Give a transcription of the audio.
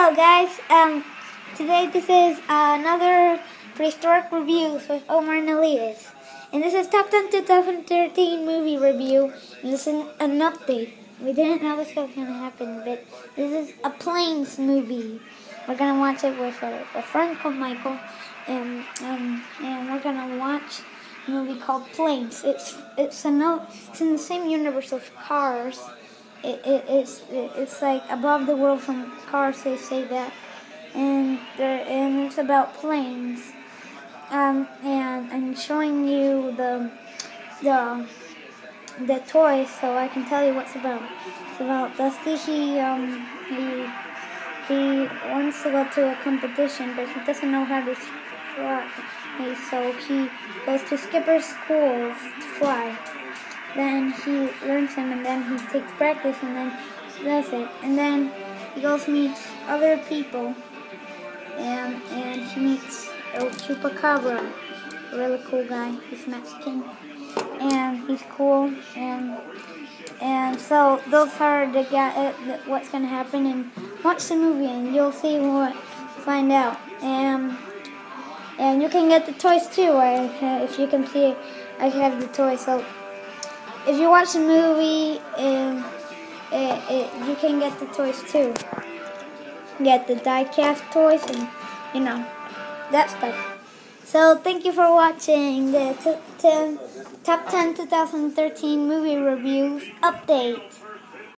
Hello guys, today this is another prehistoric reviews with Omar and Elias. And this is Top 10 2013 movie review, and this is an update. We didn't know this was going to happen, but this is a Planes movie. We're going to watch it with a friend called Michael, and we're going to watch a movie called Planes. It's in the same universe of Cars. It's like above the world from Cars, they say that, and it's about planes. And I'm showing you the toys, so I can tell you what's about. It's about Dusty. He wants to go to a competition, but he doesn't know how to fly. So he goes to skipper school to fly. Then he learns them, and then he takes practice, and then does it. And then he goes meets other people, and he meets El Chupacabra, a really cool guy. He's Mexican, and he's cool. And so those are the guy. What's gonna happen? And watch the movie, and you'll see find out. And you can get the toys too. If you can see, I have the toys. So if you watch the movie, you can get the toys too. Get the die-cast toys and, that stuff. So thank you for watching the Top 10 2013 movie reviews update.